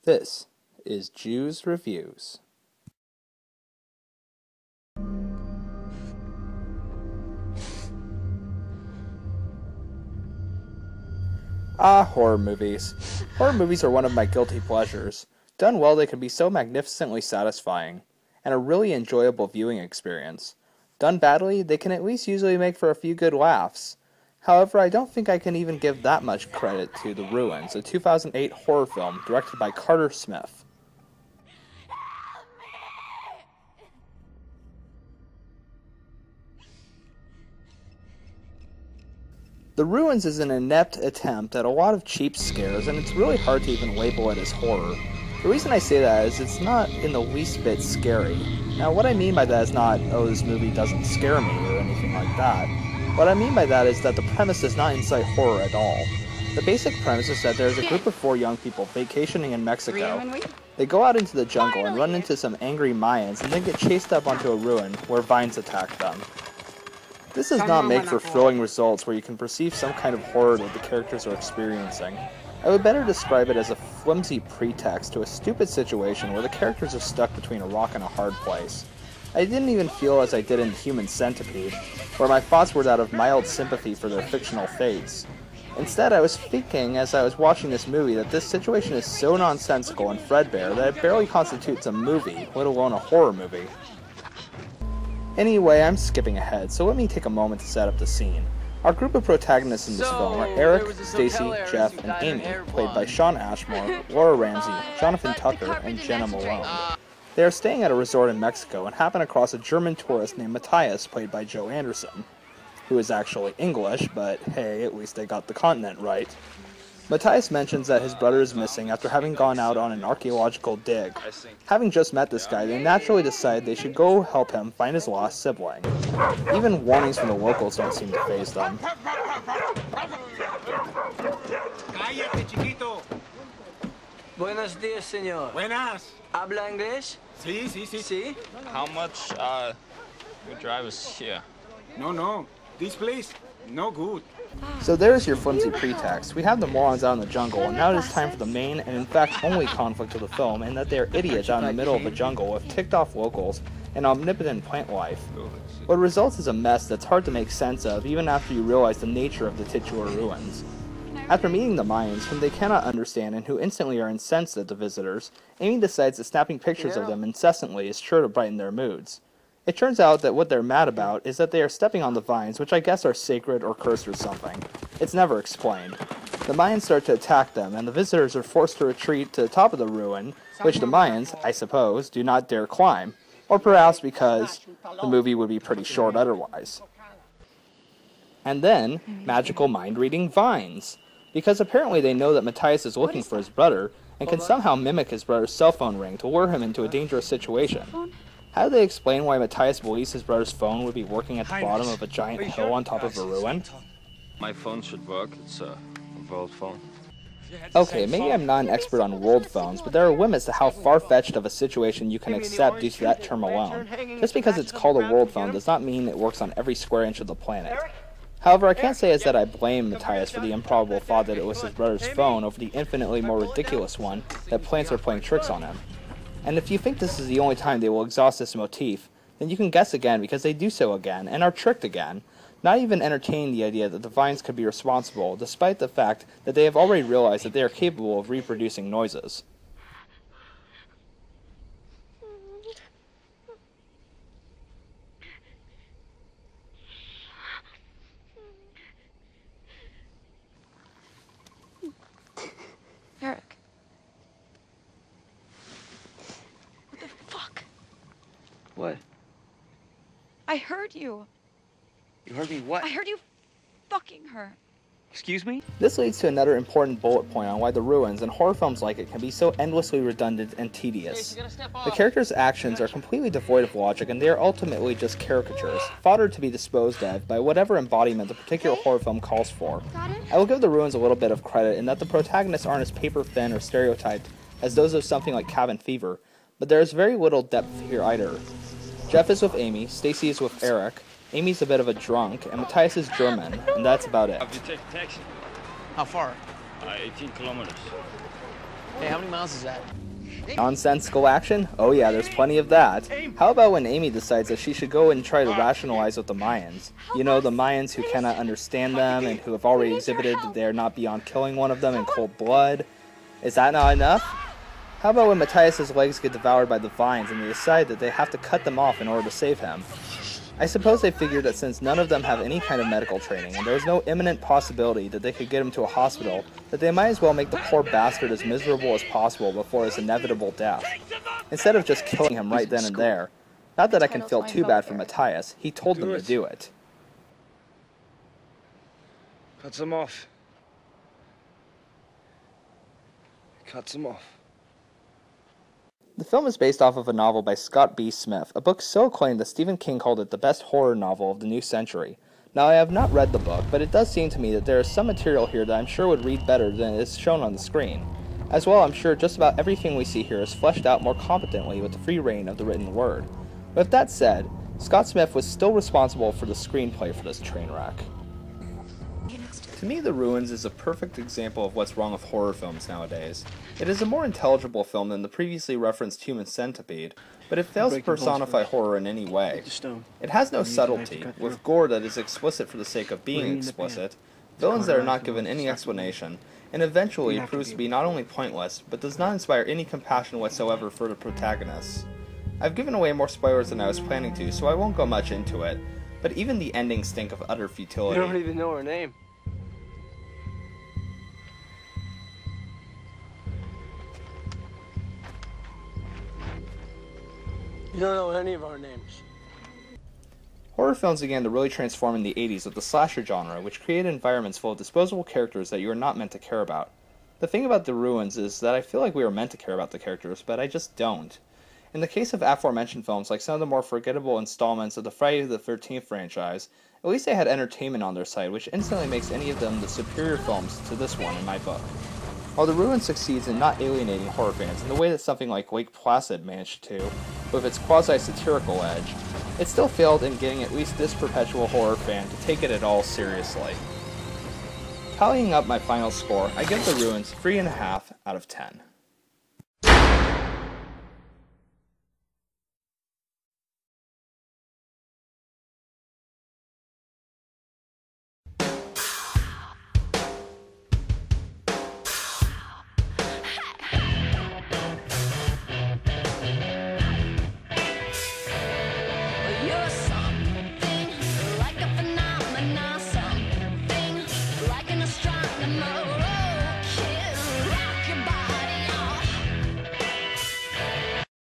This is Jews Reviews. Horror movies. Horror movies are one of my guilty pleasures. Done well, they can be so magnificently satisfying, and a really enjoyable viewing experience. Done badly, they can at least usually make for a few good laughs. However, I don't think I can even give that much credit to The Ruins, a 2008 horror film directed by Carter Smith. The Ruins is an inept attempt at a lot of cheap scares, and it's really hard to even label it as horror. The reason I say that is it's not in the least bit scary. Now, what I mean by that is not, oh, this movie doesn't scare me or anything like that. What I mean by that is that the premise does not incite horror at all. The basic premise is that there's a group of 4 young people vacationing in Mexico. They go out into the jungle and run into some angry Mayans and then get chased up onto a ruin where vines attack them. This does not make for thrilling results where you can perceive some kind of horror that the characters are experiencing. I would better describe it as a flimsy pretext to a stupid situation where the characters are stuck between a rock and a hard place. I didn't even feel as I did in Human Centipede, where my thoughts were that of mild sympathy for their fictional fates. Instead, I was thinking as I was watching this movie that this situation is so nonsensical and threadbare that it barely constitutes a movie, let alone a horror movie. Anyway, I'm skipping ahead, so let me take a moment to set up the scene. Our group of protagonists in this film are Eric, Stacy, Jeff, and Amy, played by Shawn Ashmore, Laura Ramsey, Jonathan Tucker, and Jenna Malone. They are staying at a resort in Mexico and happen across a German tourist named Matthias, played by Joe Anderson, who is actually English, but hey, at least they got the continent right. Matthias mentions that his brother is missing after having gone out on an archaeological dig. Having just met this guy, they naturally decide they should go help him find his lost sibling. Even warnings from the locals don't seem to faze them. Cállate, chiquito. Buenos días, señor. Buenas. ¿Habla inglés? Sí, sí, sí. Sí. How much your drive is here? No. This place, no good. So there's your flimsy pretext. We have the morons out in the jungle, and now it is time for the main and in fact only conflict of the film, in that they are idiots out in the middle of a jungle with ticked-off locals and omnipotent plant life. What results is a mess that's hard to make sense of even after you realize the nature of the titular ruins. After meeting the Mayans, whom they cannot understand and who instantly are incensed at the visitors, Amy decides that snapping pictures of them incessantly is sure to brighten their moods. It turns out that what they're mad about is that they are stepping on the vines, which I guess are sacred or cursed or something. It's never explained. The Mayans start to attack them, and the visitors are forced to retreat to the top of the ruin, which the Mayans, I suppose, do not dare climb. Or perhaps because the movie would be pretty short otherwise. And then, magical mind-reading vines. Because apparently they know that Matthias is looking for his brother, and can somehow mimic his brother's cell phone ring to lure him into a dangerous situation. How do they explain why Matthias believes his brother's phone would be working at the bottom of a giant hill on top of a ruin? My phone should work. It's a world phone. Okay, maybe I'm not an expert on world phones, but there are limits to how far-fetched of a situation you can accept due to that term alone. Just because it's called a world phone does not mean it works on every square inch of the planet. However, I can't say as that I blame Matthias for the improbable thought that it was his brother's phone over the infinitely more ridiculous one that plants are playing tricks on him. And if you think this is the only time they will exhaust this motif, then you can guess again because they do so again, and are tricked again, not even entertaining the idea that the vines could be responsible, despite the fact that they have already realized that they are capable of reproducing noises. Eric. What? I heard you. You heard me what? I heard you fucking her. Excuse me? This leads to another important bullet point on why The Ruins and horror films like it can be so endlessly redundant and tedious. The characters' actions are completely devoid of logic, and they are ultimately just caricatures, fodder to be disposed of by whatever embodiment the particular horror film calls for. I will give The Ruins a little bit of credit in that the protagonists aren't as paper-thin or stereotyped as those of something like Cabin Fever, but there is very little depth here either. Jeff is with Amy, Stacy is with Eric, Amy's a bit of a drunk, and Matthias is German, and that's about it. Have you taken taxi? How far? 18 kilometers. Hey, how many miles is that? Nonsensical action? Oh yeah, there's plenty of that. How about when Amy decides that she should go and try to rationalize with the Mayans? You know, the Mayans who cannot understand them and who have already exhibited that they are not beyond killing one of them in cold blood. Is that not enough? How about when Matthias' legs get devoured by the vines and they decide that they have to cut them off in order to save him? I suppose they figured that since none of them have any kind of medical training and there is no imminent possibility that they could get him to a hospital, that they might as well make the poor bastard as miserable as possible before his inevitable death, instead of just killing him right then and there. Not that I can feel too bad for Matthias, he told them to do it. Cuts them off. Cuts them off. The film is based off of a novel by Scott B. Smith, a book so acclaimed that Stephen King called it the best horror novel of the new century. Now, I have not read the book, but it does seem to me that there is some material here that I'm sure would read better than is shown on the screen. As well, I'm sure just about everything we see here is fleshed out more competently with the free reign of the written word. With that said, Scott Smith was still responsible for the screenplay for this train wreck. To me, The Ruins is a perfect example of what's wrong with horror films nowadays. It is a more intelligible film than the previously referenced Human Centipede, but it fails to personify horror in any way. It has no subtlety, with gore that is explicit for the sake of being explicit, villains that are not given any explanation, and eventually it proves to be not only pointless, but does not inspire any compassion whatsoever for the protagonists. I've given away more spoilers than I was planning to, so I won't go much into it, but even the endings stink of utter futility. You don't even know her name. You don't know any of our names. Horror films began to really transform in the 80s with the slasher genre, which created environments full of disposable characters that you are not meant to care about. The thing about The Ruins is that I feel like we are meant to care about the characters, but I just don't. In the case of aforementioned films, like some of the more forgettable installments of the Friday the 13th franchise, at least they had entertainment on their side, which instantly makes any of them the superior films to this one in my book. While The Ruins succeeds in not alienating horror fans in the way that something like Lake Placid managed to, with its quasi-satirical edge, it still failed in getting at least this perpetual horror fan to take it at all seriously. Tallying up my final score, I give The Ruins 3.5 out of 10.